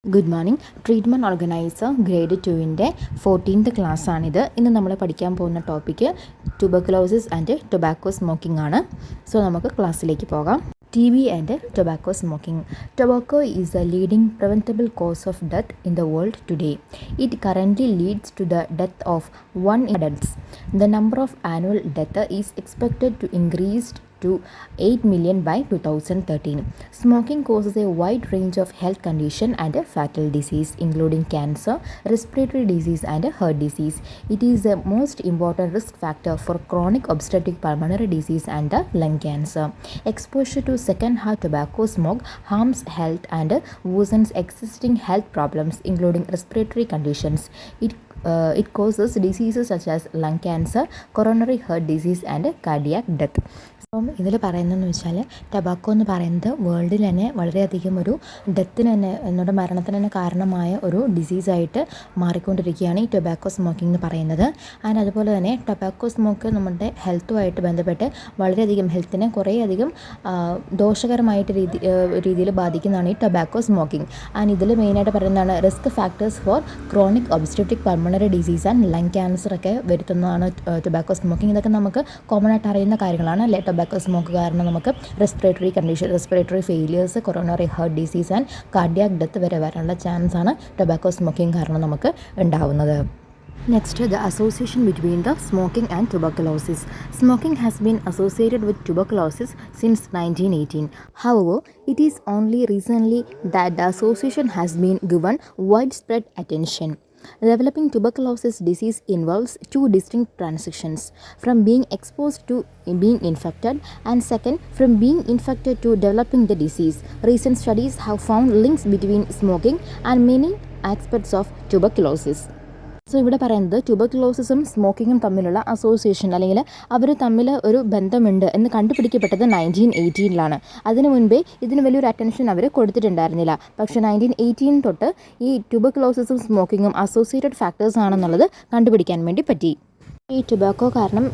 Good morning. Treatment organizer grade 2-ൻ്റെ 14th ക്ലാസ്സാണിത്. ഇന്ന് നമ്മൾ പഠിക്കാൻ പോകുന്ന topic tuberculosis and tobacco smoking ആണ്. സോ നമുക്ക് ക്ലാസ്സിലേക്ക് പോകാം. TB and tobacco smoking. Tobacco is the leading preventable cause of death in the world today. It currently leads to the death of 1 in adults. The number of annual deaths is expected to increase to 8 million by 2013. Smoking causes a wide range of health conditions and fatal disease, including cancer, respiratory disease, and heart disease. It is the most important risk factor for chronic obstructive pulmonary disease and lung cancer. Exposure to second-hand tobacco smoke harms health and worsens existing health problems, including respiratory conditions. It causes diseases such as lung cancer, coronary heart disease, and cardiac death. അപ്പം ഇതിൽ പറയുന്നതെന്ന് വെച്ചാൽ ടബാക്കോ എന്ന് പറയുന്നത് വേൾഡിൽ തന്നെ വളരെയധികം ഒരു ഡെത്തിന് തന്നെ എന്നോട് മരണത്തിന് തന്നെ കാരണമായ ഒരു ഡിസീസായിട്ട് മാറിക്കൊണ്ടിരിക്കുകയാണ് ഈ ടൊബാക്കോ സ്മോക്കിംഗ് എന്ന് പറയുന്നത്. ആൻഡ് അതുപോലെ തന്നെ ടൊബാക്കോ സ്മോക്ക് നമ്മുടെ ഹെൽത്തുമായിട്ട് ബന്ധപ്പെട്ട് വളരെയധികം ഹെൽത്തിനെ കുറേയധികം ദോഷകരമായിട്ട് രീതിയിൽ ബാധിക്കുന്നതാണ് ഈ ടൊബാക്കോ സ്മോക്കിംഗ്. ആൻഡ് ഇതിൽ മെയിനായിട്ട് പറയുന്നതാണ് risk factors four chronic obstructive pulmonary disease and lung cancer ഒക്കെ വരുത്തുന്നതാണ് ടൊബാക്കോ സ്മോക്കിംഗ്. ഇതൊക്കെ നമുക്ക് കോമൺ ആയിട്ട് അറിയുന്ന കാര്യങ്ങളാണ് അല്ലേ. ടൊബാക്കോ സ്മോക്ക് കാരണം നമുക്ക് respiratory condition, respiratory failures, coronary heart disease and cardiac death വരെ വരാനുള്ള ചാൻസാണ് ടൊബാക്കോ സ്മോക്കിംഗ് കാരണം നമുക്ക് ഉണ്ടാവുന്നത്. Next, the association between the smoking and tuberculosis. Smoking has been associated with tuberculosis since 1918. However, it is only recently that the association has been given widespread attention. Developing tuberculosis disease involves two distinct transitions: from being exposed to being infected, and second, from being infected to developing the disease. Recent studies have found links between smoking and many aspects of tuberculosis. So ഇവിടെ പറയുന്നത് ട്യൂബർക്കുലോസിസും സ്മോക്കിങ്ങും തമ്മിലുള്ള association അല്ലെങ്കിൽ അവർ തമ്മിൽ ഒരു ബന്ധമുണ്ട് എന്ന് കണ്ടുപിടിക്കപ്പെട്ടത് 1918 അതിനു മുൻപേ ഇതിന് വലിയൊരു അറ്റൻഷൻ അവർ കൊടുത്തിട്ടുണ്ടായിരുന്നില്ല. പക്ഷേ 1918 തൊട്ട് ഈ ട്യൂബർക്കുലോസിസും സ്മോക്കിങ്ങും അസോസിയേറ്റഡ് ഫാക്ടേഴ്സ് ആണെന്നുള്ളത് കണ്ടുപിടിക്കാൻ വേണ്ടി പറ്റി. ഈ ടൊബാക്കോ കാരണം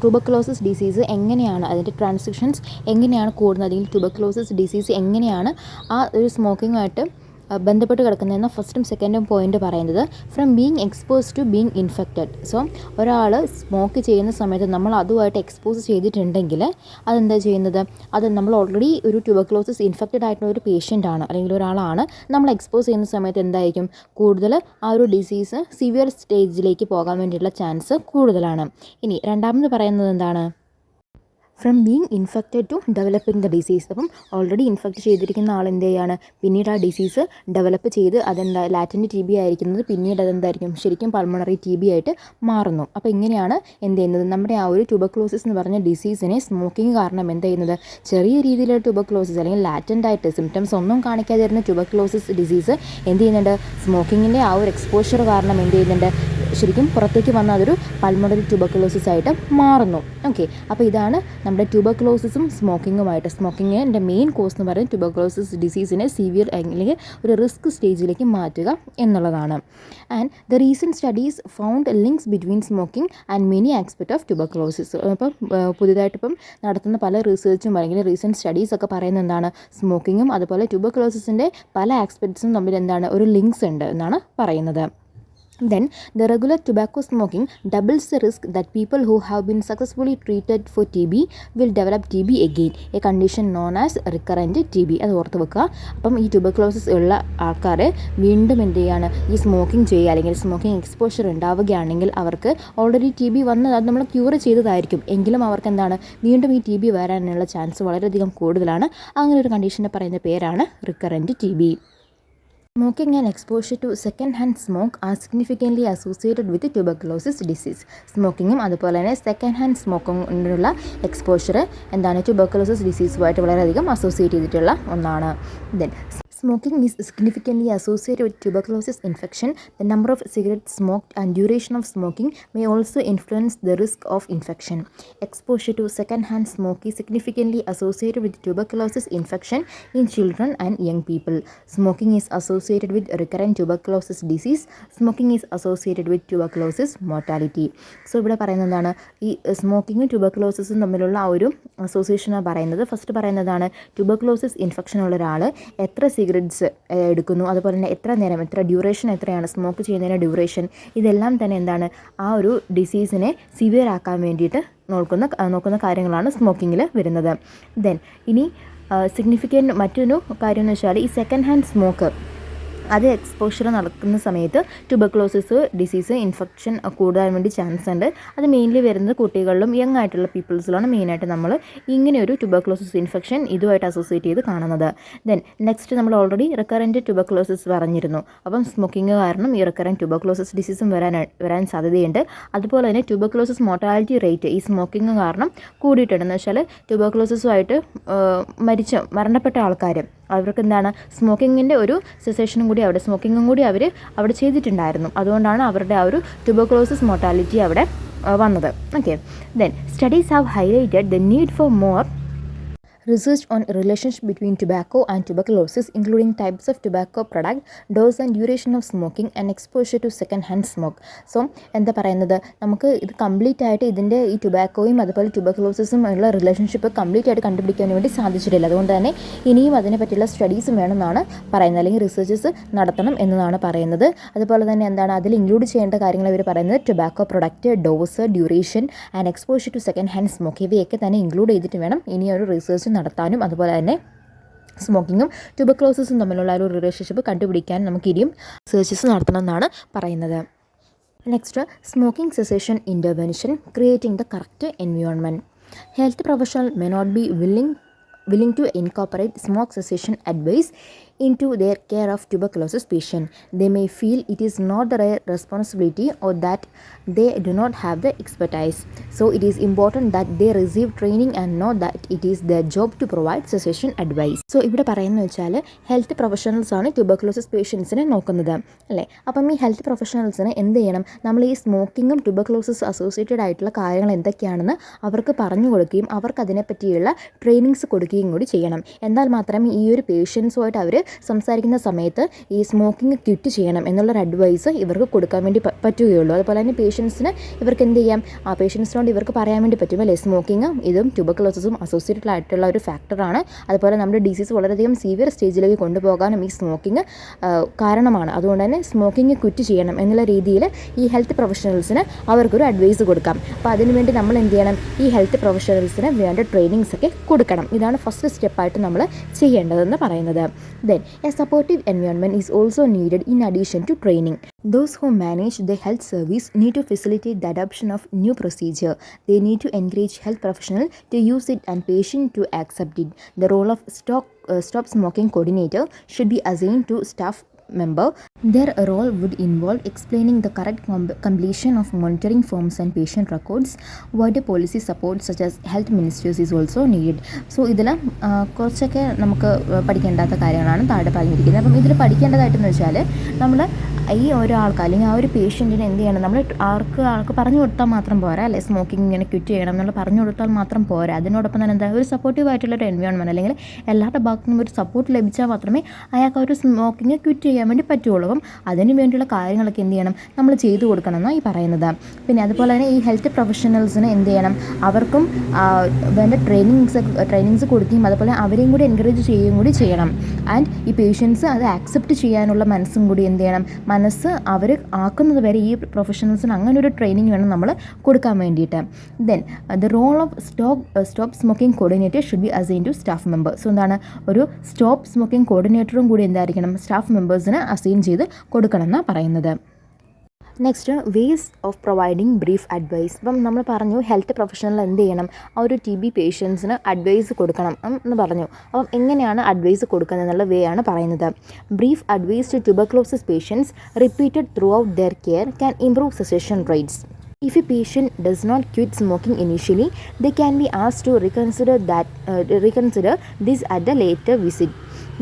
ട്യൂബർക്കുലോസിസ് ഡിസീസ് എങ്ങനെയാണ്, അതിൻ്റെ ട്രാൻസിഷൻസ് എങ്ങനെയാണ് കൂടുന്നത്, അല്ലെങ്കിൽ ട്യൂബർക്കുലോസിസ് ഡിസീസ് എങ്ങനെയാണ് ആ ഒരു സ്മോക്കിങ്ങുമായിട്ട് ബന്ധപ്പെട്ട് കിടക്കുന്നതെന്ന് ഫസ്റ്റും സെക്കൻഡും പോയിന്റ് പറയുന്നത് from being expose to being infected. So ഒരാൾ സ്മോക്ക് ചെയ്യുന്ന സമയത്ത് നമ്മൾ അതുമായിട്ട് എക്സ്പോസ് ചെയ്തിട്ടുണ്ടെങ്കിൽ അതെന്താ ചെയ്യുന്നത്, അത് നമ്മൾ ഓൾറെഡി ഒരു ട്യൂബർക്കുലോസിസ് ഇൻഫെക്റ്റഡ് ആയിട്ടുള്ള ഒരു പേഷ്യൻ്റ് ആണ് അല്ലെങ്കിൽ ഒരാളാണ്, നമ്മൾ എക്സ്പോസ് ചെയ്യുന്ന സമയത്ത് എന്തായിരിക്കും കൂടുതൽ ആ ഒരു ഡിസീസ് സിവിയർ സ്റ്റേജിലേക്ക് പോകാൻ വേണ്ടിയിട്ടുള്ള ചാൻസ് കൂടുതലാണ്. ഇനി രണ്ടാമത് പറയുന്നത് എന്താണ്, from being infected to developing the disease. അപ്പം ഓൾറെഡി ഇൻഫെക്റ്റ് ചെയ്തിരിക്കുന്ന ആൾ എന്ത് ചെയ്യാണ്, പിന്നീട് ആ ഡിസീസ് ഡെവലപ്പ് ചെയ്ത് അതെന്താ ലാറ്റൻറ്റ് TB ആയിരിക്കുന്നത് പിന്നീട് അതെന്തായിരിക്കും ശരിക്കും പൾമണറി TB ആയിട്ട് മാറുന്നു. അപ്പോൾ ഇങ്ങനെയാണ് എന്ത് ചെയ്യുന്നത്, നമ്മുടെ ആ ഒരു ട്യൂബർക്കുലോസിസ് എന്ന് പറഞ്ഞ ഡിസീസിനെ സ്മോക്കിംഗ് കാരണം എന്ത് ചെയ്യുന്നത്, ചെറിയ രീതിയിലുള്ള ട്യൂബർക്കുലോസിസ് അല്ലെങ്കിൽ ലാറ്റൻ്റ് ആയിട്ട് സിംറ്റംസ് ഒന്നും കാണിക്കാതിരുന്ന ട്യൂബർക്കുലോസിസ് ഡിസീസ് എന്ത് ചെയ്യുന്നുണ്ട്, സ്മോക്കിങ്ങിൻ്റെ ആ ഒരു എക്സ്പോഷർ കാരണം എന്ത് ചെയ്യുന്നുണ്ട്, ശരിക്കും പുറത്തേക്ക് വന്ന അതൊരു പൾമണറി ട്യൂബർക്കുലോസിസ് ആയിട്ട് മാറുന്നു. ഓക്കെ, അപ്പോൾ ഇതാണ് നമ്മുടെ ട്യൂബർക്കുലോസിസും സ്മോക്കിങ്ങുമായിട്ട്. സ്മോക്കിങ്ങിൻ്റെ മെയിൻ കോസ് എന്ന് പറയുന്നത് ട്യൂബർക്കുലോസിസ് ഡിസീസിനെ സിവിയർ അല്ലെങ്കിൽ ഒരു റിസ്ക് സ്റ്റേജിലേക്ക് മാറ്റുക എന്നുള്ളതാണ്. And the recent studies found links between smoking and many aspect of tuberculosis. അപ്പം പുതിയതായിട്ടിപ്പം നടത്തുന്ന പല റിസർച്ചും അല്ലെങ്കിൽ റീസെൻറ്റ് സ്റ്റഡീസ് ഒക്കെ പറയുന്നത് എന്താണ്, സ്മോക്കിങ്ങും അതുപോലെ ട്യൂബർക്കുലോസിസിൻ്റെ പല ആസ്പെക്ട്സും തമ്മിൽ എന്താണ് ഒരു ലിങ്ക്സ് ഉണ്ട് എന്നാണ് പറയുന്നത്. Then, the regular tobacco smoking doubles the risk that people who have been successfully treated for TB will develop TB again, a condition known as recurrent TB. അത് ഓർത്ത് വെക്കുക. അപ്പം ഈ ട്യൂബർക്കുലോസിസ് ഉള്ള ആൾക്കാർ വീണ്ടും എന്ത് ചെയ്യാണ്, ഈ സ്മോക്കിംഗ് ചെയ്യുക അല്ലെങ്കിൽ സ്മോക്കിംഗ് എക്സ്പോഷർ ഉണ്ടാവുകയാണെങ്കിൽ അവർക്ക് ഓൾറെഡി TB വന്നത് അത് നമ്മൾ ക്യൂർ ചെയ്തതായിരിക്കും, എങ്കിലും അവർക്ക് എന്താണ് വീണ്ടും ഈ TB വരാനുള്ള ചാൻസ് വളരെയധികം കൂടുതലാണ്. അങ്ങനെ ഒരു കണ്ടീഷനെ പറയുന്ന പേരാണ് recurrent TB. Smoking and exposure to second-hand smoke are significantly associated with tuberculosis disease. സ്മോക്കിങ്ങും അതുപോലെ തന്നെ സെക്കൻഡ് ഹാൻഡ് സ്മോക്കിങ്ങിനുള്ള എക്സ്പോഷർ എന്താണ് ട്യൂബർക്കുലോസിസ് ഡിസീസുമായിട്ട് വളരെയധികം അസോസിയേറ്റ് ചെയ്തിട്ടുള്ള ഒന്നാണ്. Then smoking is significantly associated with tuberculosis infection. The number of cigarettes smoked and duration of smoking may also influence the risk of infection. Exposure to second-hand smoke is significantly associated with tuberculosis infection in children and young people. Smoking is associated with recurrent tuberculosis disease. Smoking is associated with tuberculosis mortality. So ഇവിടെ പറയുന്നത് എന്താണ്, ഈ സ്മോക്കിങ്ങും ട്യൂബർക്കുലോസിസും തമ്മിലുള്ള ആ ഒരു അസോസിയേഷനാണ് പറയുന്നത്. First പറയുന്നതാണ് tuberculosis infection ഉള്ള ഒരാൾ എത്ര സിഗരറ്റ്സ് എടുക്കുന്നു, അതുപോലെ തന്നെ എത്ര നേരം, എത്ര ഡ്യൂറേഷൻ എത്രയാണ് സ്മോക്ക് ചെയ്യുന്നതിൻ്റെ ഡ്യൂറേഷൻ, ഇതെല്ലാം തന്നെ എന്താണ് ആ ഒരു ഡിസീസിനെ സിവിയർ ആക്കാൻ വേണ്ടിയിട്ട് നോക്കുന്ന കാര്യങ്ങളാണ് സ്മോക്കിങ്ങിൽ വരുന്നത്. ദെൻ ഇനി സിഗ്നിഫിക്കൻറ്റ് മറ്റൊരു കാര്യം എന്ന് വെച്ചാൽ ഈ സെക്കൻഡ് ഹാൻഡ് സ്മോക്ക് അത് എക്സ്പോഷർ നടക്കുന്ന സമയത്ത് ട്യൂബർക്ലോസിസ് ഡിസീസ് ഇൻഫെക്ഷൻ കൂടാൻ വേണ്ടി ചാൻസ് ഉണ്ട്. അത് മെയിൻലി വരുന്നത് കുട്ടികളിലും യങ് ആയിട്ടുള്ള പീപ്പിൾസിലാണ് മെയിനായിട്ട് നമ്മൾ ഇങ്ങനെയൊരു ട്യൂബർക്ലോസിസ് ഇൻഫെക്ഷൻ ഇതുമായിട്ട് അസോസിയേറ്റ് ചെയ്ത് കാണുന്നത്. ദെൻ നെക്സ്റ്റ് നമ്മൾ ഓൾറെഡി റിക്കറൻറ്റ് ട്യൂബർക്ലോസിസ് പറഞ്ഞിരുന്നു. അപ്പം സ്മോക്കിംഗ് കാരണം ഈ റിക്കറൻറ്റ് ട്യൂബർക്ലോസിസ് ഡിസീസും വരാൻ സാധ്യതയുണ്ട്. അതുപോലെ തന്നെ ട്യൂബർക്ലോസിസ് മോർട്ടാലിറ്റി റേറ്റ് ഈ സ്മോക്കിംഗ് കാരണം കൂടിയിട്ടുണ്ടെന്ന് വെച്ചാൽ ട്യൂബർക്ലോസിസുമായിട്ട് മരണപ്പെട്ട ആൾക്കാർ അവർക്ക് എന്താണ് സ്മോക്കിങ്ങിൻ്റെ ഒരു സെസേഷനും കൂടി സ്മോക്കിങ്ങും കൂടി അവിടെ ചെയ്തിട്ടുണ്ടായിരുന്നു. അതുകൊണ്ടാണ് അവരുടെ ആ ഒരു ട്യൂബർക്ലോസിസ് മോർട്ടാലിറ്റി അവിടെ വന്നത്. Okay, then studies have highlighted the need for more research on relationship between tobacco and tuberculosis, including types of tobacco product, dose and duration of smoking and exposure to second hand smoke. So എന്താ പറയുന്നത്, നമുക്ക് ഇത് complete ആയിട്ട് ഇതിൻ്റെ ഈ ടുബാക്കോയും അതുപോലെ ട്യൂബർക്ലോസിസും ഉള്ള relationship complete ആയിട്ട് കണ്ടുപിടിക്കാൻ വേണ്ടി സാധിച്ചിട്ടില്ല. അതുകൊണ്ട് തന്നെ ഇനിയും അതിനെ പറ്റിയുള്ള സ്റ്റഡീസും വേണമെന്നാണ് പറയുന്നത്, അല്ലെങ്കിൽ റിസർച്ചസ് നടത്തണം എന്നതാണ് പറയുന്നത്. അതുപോലെ തന്നെ എന്താണ് അതിൽ ഇൻക്ലൂഡ് ചെയ്യേണ്ട കാര്യങ്ങൾ ഇവർ പറയുന്നത് tobacco product, dose, duration and exposure to second hand smoke ഇവയൊക്കെ തന്നെ ഇൻക്ലൂഡ് ചെയ്തിട്ട് വേണം ഇനിയൊരു റിസർച്ച് നടത്താനും അതുപോലെ തന്നെ സ്മോക്കിങ്ങും ട്യൂബർക്ലോസിസും തമ്മിലുള്ള ഒരു റിലേഷൻഷിപ്പ് കണ്ടുപിടിക്കാൻ നമുക്ക് ഇനിയും റിസർച്ചസ് നടത്തണമെന്നാണ് പറയുന്നത്. Next, smoking cessation intervention creating the correct environment. Health professional may not be willing to incorporate smoke cessation advice into their care of tuberculosis patient. They may feel it is not their responsibility or that they do not have the expertise. So it is important that they receive training and know that it is their job to provide cessation advice. So ഇവിടെ പറയുന്നത് വെച്ചാൽ health professionals ആണ് tuberculosis പേഷ്യൻസിനെ നോക്കുന്നത് അല്ലേ. അപ്പം ഈ health പ്രൊഫഷണൽസിന് എന്ത് ചെയ്യണം, നമ്മൾ ഈ സ്മോക്കിങ്ങും ട്യൂബർക്ലോസിസ് അസോസിയേറ്റഡ് ആയിട്ടുള്ള കാര്യങ്ങൾ എന്തൊക്കെയാണെന്ന് അവർക്ക് പറഞ്ഞു കൊടുക്കുകയും അവർക്ക് അതിനെപ്പറ്റിയുള്ള ട്രെയിനിങ്സ് കൊടുക്കുകയും കൂടി ചെയ്യണം. എന്നാൽ മാത്രമേ ഈ ഒരു പേഷ്യൻസുമായിട്ട് അവർ സംസാരിക്കുന്ന സമയത്ത് ഈ സ്മോക്കിംഗ് ക്വിറ്റ് ചെയ്യണം എന്നുള്ളൊരു അഡ്വൈസ് ഇവർക്ക് കൊടുക്കാൻ വേണ്ടി പറ്റുകയുള്ളൂ. അതുപോലെ തന്നെ പേഷ്യൻസിന് ഇവർക്ക് എന്ത് ചെയ്യാം, ആ പേഷ്യൻസിനോട് ഇവർക്ക് പറയാൻ വേണ്ടി പറ്റും അല്ലേ, സ്മോക്കിങ്ങും ഇതും ട്യൂബർക്ലോസിസും അസോസിയേറ്റഡ് ആയിട്ടുള്ള ഒരു ഫാക്ടറാണ്. അതുപോലെ നമ്മുടെ ഡിസീസ് വളരെയധികം സീവിയർ സ്റ്റേജിലേക്ക് കൊണ്ടുപോകാനും ഈ സ്മോക്കിംഗ് കാരണമാണ്. അതുകൊണ്ട് തന്നെ സ്മോക്കിംഗ് ക്വിറ്റ് ചെയ്യണം എന്നുള്ള രീതിയിൽ ഈ ഹെൽത്ത് പ്രൊഫഷണൽസിന് അവർക്കൊരു അഡ്വൈസ് കൊടുക്കാം. അപ്പോൾ അതിനുവേണ്ടി നമ്മൾ എന്ത് ചെയ്യണം, ഈ ഹെൽത്ത് പ്രൊഫഷണൽസിന് വേണ്ട ട്രെയിനിങ്സ് ഒക്കെ കൊടുക്കണം. ഇതാണ് ഫസ്റ്റ് സ്റ്റെപ്പായിട്ട് നമ്മൾ ചെയ്യേണ്ടതെന്ന് പറയുന്നത്. Then a supportive environment is also needed in addition to training. Those who manage the health service need to facilitate the adoption of new procedure. They need to encourage health professionals to use it and patients to accept it. The role of stop smoking coordinator should be assigned to staff member. Their role would involve explaining the correct completion of monitoring forms and patient records. Wider policy support such as health ministers is also needed. So ഇതിൽ കുറച്ചൊക്കെ നമുക്ക് പഠിക്കേണ്ടാത്ത കാര്യങ്ങളാണ് താഴെ പറഞ്ഞിരിക്കുന്നത്. അപ്പം ഇതിൽ പഠിക്കേണ്ടതായിട്ടെന്ന് വെച്ചാൽ നമ്മൾ ഈ ഒരാൾക്ക് അല്ലെങ്കിൽ ആ ഒരു പേഷ്യൻറ്റിന് എന്ത് ചെയ്യണം, നമ്മൾ ആൾക്ക് പറഞ്ഞു കൊടുത്താൽ മാത്രം പോരാ അല്ലെ, സ്മോക്കിംഗ് ഇങ്ങനെ ക്വിറ്റ് ചെയ്യണം എന്നുള്ള പറഞ്ഞു കൊടുത്താൽ മാത്രം പോരാ. അതിനോടൊപ്പം തന്നെ എന്താ ഒരു സപ്പോർട്ടീവ് ആയിട്ടുള്ളൊരു എൻവയോൺമെൻറ്റ് അല്ലെങ്കിൽ എല്ലാവരുടെ ഭാഗത്തു നിന്നും ഒരു സപ്പോർട്ട് ലഭിച്ചാൽ മാത്രമേ അയാൾക്ക് ഒരു സ്മോക്കിംഗ് ക്വിറ്റ് ചെയ്യാൻ വേണ്ടി പറ്റുള്ളൂ. അപ്പം അതിന് വേണ്ടിയുള്ള കാര്യങ്ങളൊക്കെ എന്ത് ചെയ്യണം, നമ്മൾ ചെയ്തു കൊടുക്കണം എന്നാണ് ഈ പറയുന്നത്. പിന്നെ അതുപോലെ തന്നെ ഈ ഹെൽത്ത് പ്രൊഫഷണൽസിന് എന്ത് ചെയ്യണം, അവർക്കും വേണ്ട ട്രെയിനിങ്സ് കൊടുക്കുകയും അതുപോലെ അവരെയും കൂടി എൻകറേജ് ചെയ്യുകയും കൂടി ചെയ്യണം. ആൻഡ് ഈ പേഷ്യൻസ് അത് ആക്സെപ്റ്റ് ചെയ്യാനുള്ള മനസ്സും കൂടി എന്ത് ചെയ്യണം, മനസ്സ് അവർ ആക്കുന്നത് വരെ ഈ പ്രൊഫഷണൽസിന് അങ്ങനെ ഒരു ട്രെയിനിങ് വേണം നമ്മൾ കൊടുക്കാൻ വേണ്ടിയിട്ട്. Then the role of stop smoking coordinator should be assign to staff member. So എന്താണ്, ഒരു സ്റ്റോപ്പ് സ്മോക്കിംഗ് കോർഡിനേറ്ററും കൂടി എന്തായിരിക്കണം, സ്റ്റാഫ് മെമ്പേഴ്സിന് അസൈൻ ചെയ്ത് കൊടുക്കണം എന്നാണ് പറയുന്നത്. Next, ways of providing brief advice. ഇപ്പം നമ്മൾ പറഞ്ഞു ഹെൽത്ത് പ്രൊഫഷണൽ എന്ത് ചെയ്യണം, ആ ഒരു TB പേഷ്യൻസിന് അഡ്വൈസ് കൊടുക്കണം എന്ന് പറഞ്ഞു. അപ്പം എങ്ങനെയാണ് അഡ്വൈസ് കൊടുക്കുന്നത് എന്നുള്ള വേ ആണ് പറയുന്നത്. Brief advice to tuberculosis patients repeated throughout their care can improve cessation rates. If a patient does not quit smoking initially, they can be asked to reconsider this at a later visit.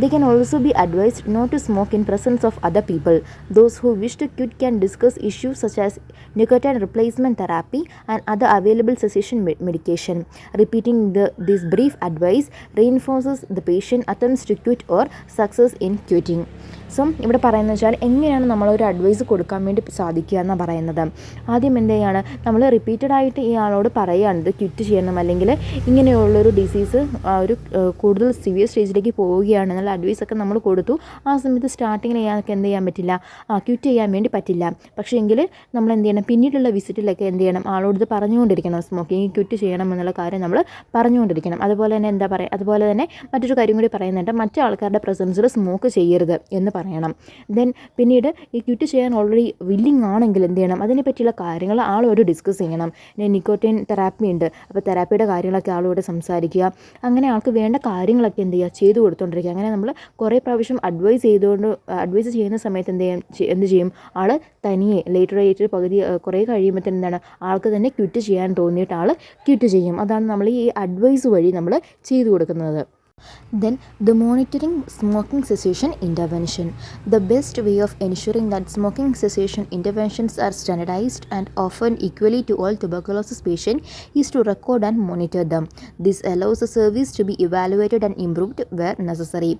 They can also be advised not to smoke in presence of other people. Those who wish to quit can discuss issues such as nicotine replacement therapy and other available cessation medication. Repeating this brief advice reinforces the patient attempts to quit or success in quitting. So ഇവിടെ പറയുന്നത് വെച്ചാൽ എങ്ങനെയാണ് നമ്മളൊരു advice കൊടുക്കാൻ വേണ്ടി സാധിക്കുക എന്നാണ് പറയുന്നത്. ആദ്യം എന്ത് ചെയ്യാണ്, നമ്മൾ റിപ്പീറ്റഡായിട്ട് ഈ ആളോട് പറയുകയാണ് ഇത് ക്വിറ്റ് ചെയ്യണം, അല്ലെങ്കിൽ ഇങ്ങനെയുള്ളൊരു ഡിസീസ് ഒരു കൂടുതൽ സിവിയർ സ്റ്റേജിലേക്ക് പോവുകയാണ് എന്നുള്ള അഡ്വൈസൊക്കെ നമ്മൾ കൊടുത്തു. ആ സമയത്ത് സ്റ്റാർട്ടിങ്ങിൽ ഇയാൾക്ക് എന്ത് ചെയ്യാൻ പറ്റില്ല, ക്വിറ്റ് ചെയ്യാൻ വേണ്ടി പറ്റില്ല. പക്ഷേ എങ്കിൽ നമ്മൾ എന്ത് ചെയ്യണം, പിന്നീടുള്ള വിസിറ്റിലൊക്കെ എന്ത് ചെയ്യണം, ആളോട് ഇത് പറഞ്ഞുകൊണ്ടിരിക്കണം, സ്മോക്കിങ് ക്വിറ്റ് ചെയ്യണം എന്നുള്ള കാര്യം നമ്മൾ പറഞ്ഞുകൊണ്ടിരിക്കണം. അതുപോലെ തന്നെ എന്താ പറയുക, അതുപോലെ തന്നെ മറ്റൊരു കാര്യം കൂടി പറയുന്നുണ്ട്, മറ്റു ആൾക്കാരുടെ പ്രസൻസിൽ സ്മോക്ക് ചെയ്യരുത് എന്ന് പറയണം. ദെൻ പിന്നീട് ഈ ക്വിറ്റ് ചെയ്യാൻ ഓൾറെഡി വില്ലിങ് ആണെങ്കിൽ എന്ത് ചെയ്യണം, അതിനെപ്പറ്റിയുള്ള കാര്യങ്ങൾ ആളോട് ഡിസ്കസ് ചെയ്യണം. നിക്കോട്ടിൻ തെറാപ്പി ഉണ്ട്, അപ്പോൾ തെറാപ്പിയുടെ കാര്യങ്ങളൊക്കെ ആളോട് സംസാരിക്കുക. അങ്ങനെ ആൾക്ക് വേണ്ട കാര്യങ്ങളൊക്കെ എന്ത് ചെയ്യുക, ചെയ്തു കൊടുത്തുകൊണ്ടിരിക്കുക. അങ്ങനെ നമ്മൾ കുറേ പ്രാവശ്യം അഡ്വൈസ് ചെയ്യുന്ന സമയത്ത് എന്ത് ചെയ്യും, ആൾ തനിയെ ലേറ്റർ പകുതി കുറേ കഴിയുമ്പോൾ എന്താണ്, ആൾക്ക് തന്നെ ക്വിറ്റ് ചെയ്യാൻ തോന്നിയിട്ട് ആൾ ക്വിറ്റ് ചെയ്യും. അതാണ് നമ്മൾ ഈ അഡ്വൈസ് വഴി നമ്മൾ ചെയ്തു കൊടുക്കുന്നത്. Then the monitoring smoking cessation intervention. The best way of ensuring that smoking cessation interventions are standardized and often equally to all tuberculosis patients is to record and monitor them. This allows the service to be evaluated and improved where necessary.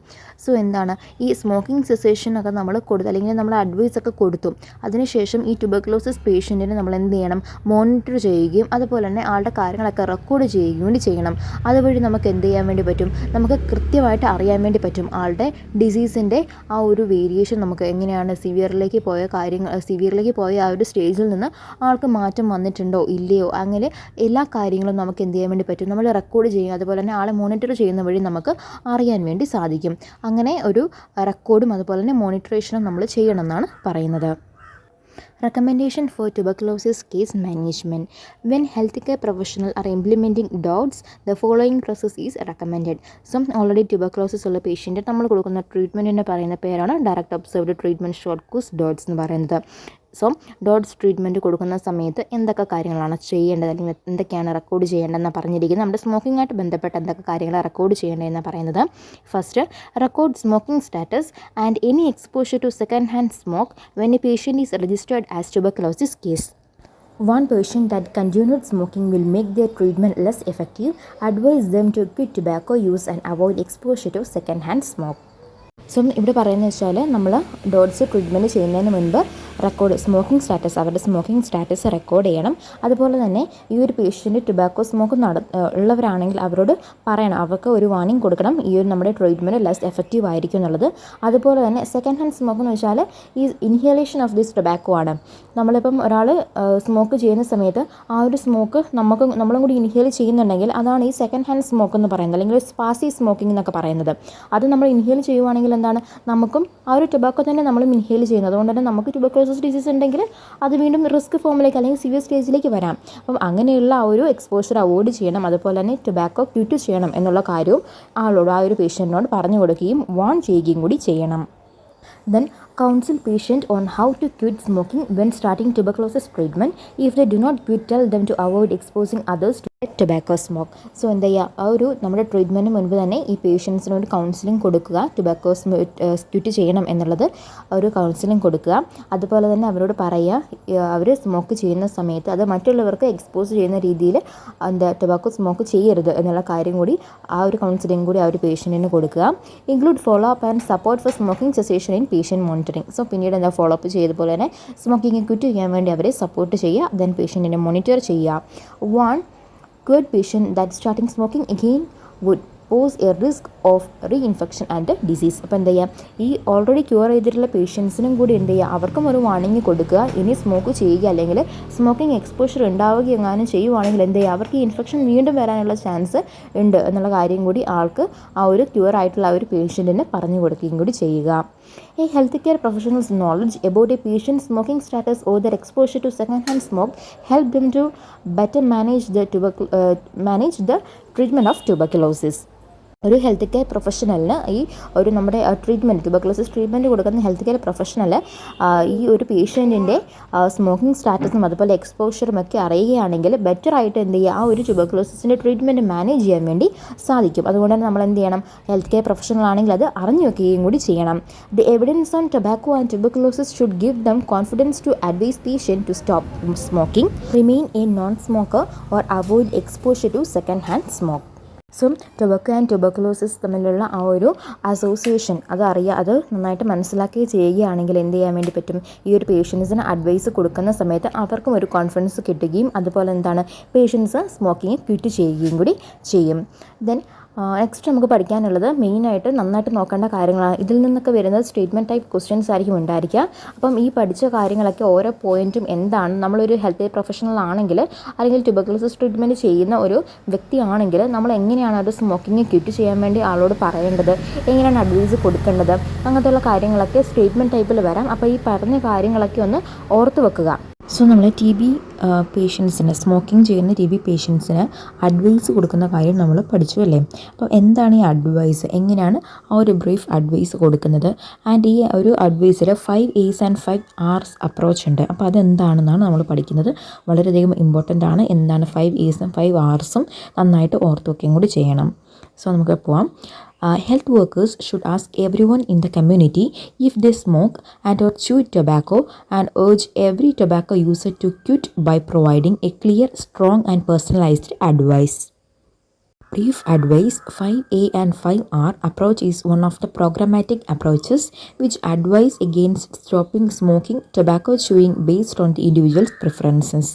So എന്താണ് ഈ smoking cessation ഒക്കെ നമ്മൾ കൊടുത്തു, അല്ലെങ്കിൽ നമ്മൾ advice ഒക്കെ കൊടുത്തു, അതിനുശേഷം ഈ ട്യൂബർക്കുലോസിസ് പേഷ്യൻറ്റിനെ നമ്മൾ എന്ത് ചെയ്യണം, മോണിറ്റർ ചെയ്യുകയും അതുപോലെ തന്നെ ആളുടെ കാര്യങ്ങളൊക്കെ റെക്കോർഡ് ചെയ്യുകയും കൂടി ചെയ്യണം. അതുവഴി നമുക്ക് എന്ത് ചെയ്യാൻ വേണ്ടി പറ്റും, നമുക്ക് കൃത്യമായിട്ട് അറിയാൻ വേണ്ടി പറ്റും ആളുടെ ഡിസീസിൻ്റെ ആ ഒരു വേരിയേഷൻ, നമുക്ക് എങ്ങനെയാണ് സിവിയറിലേക്ക് പോയ ആ ഒരു സ്റ്റേജിൽ നിന്ന് ആൾക്ക് മാറ്റം വന്നിട്ടുണ്ടോ ഇല്ലയോ, അങ്ങനെ എല്ലാ കാര്യങ്ങളും നമുക്ക് എന്ത് ചെയ്യാൻ വേണ്ടി പറ്റും, നമ്മൾ റെക്കോർഡ് ചെയ്യും. അതുപോലെ തന്നെ ആളെ മോണിറ്റർ ചെയ്യുന്ന വഴി നമുക്ക് അറിയാൻ വേണ്ടി സാധിക്കും. അങ്ങനെ ഒരു റെക്കോർഡും അതുപോലെ തന്നെ മോണിറ്ററേഷനും നമ്മൾ ചെയ്യണം എന്നാണ് പറയുന്നത്. Recommendation for tuberculosis case management. When healthcare professionals are implementing DOTS, the following process is recommended. Some already tuberculosis ഉള്ള പേഷ്യൻ്റ് നമ്മൾ കൊടുക്കുന്ന ട്രീറ്റ്മെൻറ്റിൻ്റെ പറയുന്ന പേരാണ് direct observed treatment short course DOTS എന്ന് പറയുന്നത്. സോ ഡോട്ട്സ് ട്രീറ്റ്മെൻറ്റ് കൊടുക്കുന്ന സമയത്ത് എന്തൊക്കെ കാര്യങ്ങളാണ് ചെയ്യേണ്ടത്, അല്ലെങ്കിൽ എന്തൊക്കെയാണ് റെക്കോർഡ് ചെയ്യേണ്ടതെന്ന് പറഞ്ഞിരിക്കുന്നത്. നമ്മുടെ സ്മോക്കിങ്ങായിട്ട് ബന്ധപ്പെട്ട എന്തൊക്കെ കാര്യങ്ങൾ റെക്കോർഡ് ചെയ്യേണ്ടതെന്ന് പറയുന്നത്. First, record smoking status and any exposure to second hand smoke when a patient is registered as tuberculosis case. One patient that continued smoking will make their treatment less effective. Advise them to quit tobacco use and avoid exposure to second-hand smoke. So ഇവിടെ പറയുന്നത് വെച്ചാൽ നമ്മൾ dots treatment ചെയ്യുന്നതിന് മുൻപ് അവരുടെ smoking status record ചെയ്യണം. അതുപോലെ തന്നെ ഈ ഒരു പേഷ്യൻ്റ് ടുബാക്കോ സ്മോക്ക് ഉള്ളവരാണെങ്കിൽ അവരോട് പറയണം, അവർക്ക് ഒരു വാർണിംഗ് കൊടുക്കണം, ഈ ഒരു നമ്മുടെ ട്രീറ്റ്മെൻറ്റ് ലെസ് എഫക്റ്റീവ് ആയിരിക്കും എന്നുള്ളത്. അതുപോലെ തന്നെ സെക്കൻഡ് ഹാൻഡ് സ്മോക്ക് എന്ന് വെച്ചാൽ ഈ ഇൻഹേലേഷൻ ഓഫ് ദിസ് ടുബാക്കോ ആണ്. നമ്മളിപ്പം ഒരാൾ സ്മോക്ക് ചെയ്യുന്ന സമയത്ത് ആ ഒരു സ്മോക്ക് നമ്മളും കൂടി ഇൻഹേൽ ചെയ്യുന്നുണ്ടെങ്കിൽ അതാണ് ഈ സെക്കൻഡ് ഹാൻഡ് സ്മോക്ക് എന്ന് പറയുന്നത്, അല്ലെങ്കിൽ സ്പാസി സ്മോക്കിംഗ് എന്നൊക്കെ പറയുന്നത്. അത് നമ്മൾ ഇൻഹേൽ ചെയ്യുവാണെങ്കിൽ എന്താണ്, നമുക്കും ആ ഒരു ടുബാക്കോ തന്നെ നമ്മളും ഇൻഹേൽ ചെയ്യുന്നത്. അതുകൊണ്ട് തന്നെ നമുക്ക് ട്യൂബർക്കുലോസിസ് ഡിസീസ് ഉണ്ടെങ്കിൽ അത് വീണ്ടും റിസ്ക് ഫോമിലേക്ക് അല്ലെങ്കിൽ സിവിയർ സ്റ്റേജിലേക്ക് വരാം. അപ്പം അങ്ങനെയുള്ള ആ ഒരു എക്സ്പോഷർ അവോയ്ഡ് ചെയ്യണം. അതുപോലെ തന്നെ ടുബാക്കോ ക്വിറ്റ് ചെയ്യണം എന്നുള്ള കാര്യവും ആളോട്, ആ ഒരു പേഷ്യൻറ്റിനോട് പറഞ്ഞു കൊടുക്കുകയും വാൺ ചെയ്യുകയും കൂടി ചെയ്യണം. Then counsel patient on how to quit smoking when starting tuberculosis treatment. If they do not quit, tell them to avoid exposing others to tobacco smoke. So എന്താ ചെയ്യുക, ആ ഒരു നമ്മുടെ ട്രീറ്റ്മെൻറ്റിന് മുൻപ് തന്നെ ഈ പേഷ്യൻസിനോട് കൗൺസിലിംഗ് കൊടുക്കുക, ടുബാക്കോ ക്വിറ്റ് ചെയ്യണം എന്നുള്ളത് ഒരു കൗൺസിലിംഗ് കൊടുക്കുക. അതുപോലെ തന്നെ അവരോട് പറയുക, അവർ സ്മോക്ക് ചെയ്യുന്ന സമയത്ത് അത് മറ്റുള്ളവർക്ക് എക്സ്പോസ് ചെയ്യുന്ന രീതിയിൽ ടുബാക്കോ സ്മോക്ക് ചെയ്യരുത് എന്നുള്ള കാര്യം കൂടി ആ ഒരു കൗൺസിലിംഗ് കൂടി ആ ഒരു പേഷ്യൻറ്റിന് കൊടുക്കുക. Include follow up and support for smoking cessation in patient monitoring. So പിന്നീട് എന്താ ഫോളോ അപ്പ് ചെയ്തതുപോലെ തന്നെ സ്മോക്കിംഗ് ക്വിറ്റ് ചെയ്യാൻ വേണ്ടി അവരെ സപ്പോർട്ട് ചെയ്യുക. ദെൻ പേഷ്യൻറ്റിനെ മോണിറ്റർ ചെയ്യുക. One, quit patient that starting smoking again would pose a risk of reinfection and disease. അപ്പോൾ എന്താ ചെയ്യുക, ഈ ഓൾറെഡി ക്യൂർ ചെയ്തിട്ടുള്ള പേഷ്യൻസിനും കൂടി എന്ത് ചെയ്യുക, അവർക്കും ഒരു വാർണിംഗ് കൊടുക്കുക. ഇനി സ്മോക്ക് ചെയ്യുക അല്ലെങ്കിൽ സ്മോക്കിംഗ് എക്സ്പോഷർ ഉണ്ടാവുക എങ്ങാനും ചെയ്യുവാണെങ്കിൽ എന്ത് ചെയ്യുക, അവർക്ക് ഈ ഇൻഫെക്ഷൻ വീണ്ടും വരാനുള്ള ചാൻസ് ഉണ്ട് എന്നുള്ള കാര്യം കൂടി ആൾക്ക് ആ ഒരു ക്യൂർ ആയിട്ടുള്ള ആ ഒരു പേഷ്യൻറ്റിന് പറഞ്ഞു കൊടുക്കുകയും കൂടി ചെയ്യുക. A healthcare professional's knowledge about a patient's smoking status or their exposure to secondhand smoke help them to better manage the treatment of tuberculosis. ഒരു ഹെൽത്ത് കെയർ പ്രൊഫഷണലിന് ഈ ഒരു നമ്മുടെ ട്യൂബർക്കുലോസിസ് ട്രീറ്റ്മെൻറ്റ് കൊടുക്കുന്ന ഹെൽത്ത് കെയർ പ്രൊഫഷണൽ ഈ ഒരു പേഷ്യൻറ്റിൻ്റെ smoking സ്റ്റാറ്റസും അതുപോലെ എക്സ്പോഷറും ഒക്കെ അറിയുകയാണെങ്കിൽ ബെറ്ററായിട്ട് എന്ത് ചെയ്യുക, ആ ഒരു ട്യൂബർക്കുലോസിസിൻ്റെ ട്രീറ്റ്മെൻറ്റ് മാനേജ് ചെയ്യാൻ വേണ്ടി സാധിക്കും. അതുകൊണ്ട് തന്നെ നമ്മൾ എന്ത് ചെയ്യണം, ഹെൽത്ത് കെയർ പ്രൊഫഷണൽ ആണെങ്കിൽ അത് അറിഞ്ഞു വെക്കുകയും കൂടി ചെയ്യണം. The evidence on tobacco and tuberculosis should give them confidence to advise patient to stop smoking, remain a non smoker or avoid exposure to second hand smoke. So tobacco and tuberculosis തമ്മിലുള്ള ആ ഒരു association അത് നന്നായിട്ട് മനസ്സിലാക്കി ചെയ്യുകയാണെങ്കിൽ എന്ത് ചെയ്യാൻ വേണ്ടി പറ്റും, ഈ ഒരു പേഷ്യൻസിന് അഡ്വൈസ് കൊടുക്കുന്ന സമയത്ത് അവർക്കും ഒരു കോൺഫിഡൻസ് കിട്ടുകയും അതുപോലെ എന്താണ് പേഷ്യൻസ് സ്മോക്കിങ് ക്വിറ്റ് ചെയ്യുകയും കൂടി ചെയ്യും. ദെൻ നെക്സ്റ്റ് നമുക്ക് പഠിക്കാനുള്ളത് മെയിനായിട്ട് നന്നായിട്ട് നോക്കേണ്ട കാര്യങ്ങളാണ്. ഇതിൽ നിന്നൊക്കെ വരുന്നത് സ്റ്റേറ്റ്മെൻറ്റ് ടൈപ്പ് ക്വസ്റ്റ്യൻസ് ആയിരിക്കും ഉണ്ടായിരിക്കുക. അപ്പം ഈ പഠിച്ച കാര്യങ്ങളൊക്കെ ഓരോ പോയിൻറ്റും എന്താണ്, നമ്മളൊരു ഹെൽത്ത് പ്രൊഫഷണൽ ആണെങ്കിൽ അല്ലെങ്കിൽ ട്യൂബർക്കുലോസിസ് ട്രീറ്റ്മെൻറ്റ് ചെയ്യുന്ന ഒരു വ്യക്തിയാണെങ്കിൽ നമ്മൾ എങ്ങനെയാണ് അത് സ്മോക്കിങ് ക്വിറ്റ് ചെയ്യാൻ വേണ്ടി ആളോട് പറയേണ്ടത്, എങ്ങനെയാണ് അഡ്വൈസ് കൊടുക്കേണ്ടത്, അങ്ങനത്തെയുള്ള കാര്യങ്ങളൊക്കെ സ്റ്റേറ്റ്മെൻറ്റ് ടൈപ്പിൽ വരാം. അപ്പോൾ ഈ പറഞ്ഞ കാര്യങ്ങളൊക്കെ ഒന്ന് ഓർത്ത് വെക്കുക. സോ നമ്മൾ ടി ബി പേഷ്യൻസിന്, സ്മോക്കിംഗ് ചെയ്യുന്ന ടി ബി പേഷ്യൻസിന് അഡ്വൈസ് കൊടുക്കുന്ന കാര്യം നമ്മൾ പഠിച്ചു അല്ലേ. അപ്പോൾ എന്താണ് ഈ അഡ്വൈസ്, എങ്ങനെയാണ് ആ ഒരു ബ്രീഫ് അഡ്വൈസ് കൊടുക്കുന്നത്, ആൻഡ് ഈ ഒരു അഡ്വൈസിൽ 5 A's ആൻഡ് 5 R's അപ്രോച്ച് ഉണ്ട്. അപ്പോൾ അതെന്താണെന്നാണ് നമ്മൾ പഠിക്കുന്നത്. വളരെയധികം ഇമ്പോർട്ടൻ്റ് ആണ്. എന്താണ് 5 A'സും 5 R'സും നന്നായിട്ട് ഓർത്ത് വയ്ക്കുകയും കൂടി ചെയ്യണം. സോ നമുക്ക് പോവാം. Health workers should ask everyone in the community if they smoke and or chew tobacco, and urge every tobacco user to quit by providing a clear, strong and personalized advice. Brief advice 5A and 5R approach is one of the programmatic approaches which advise against stopping smoking tobacco chewing based on the individual's preferences,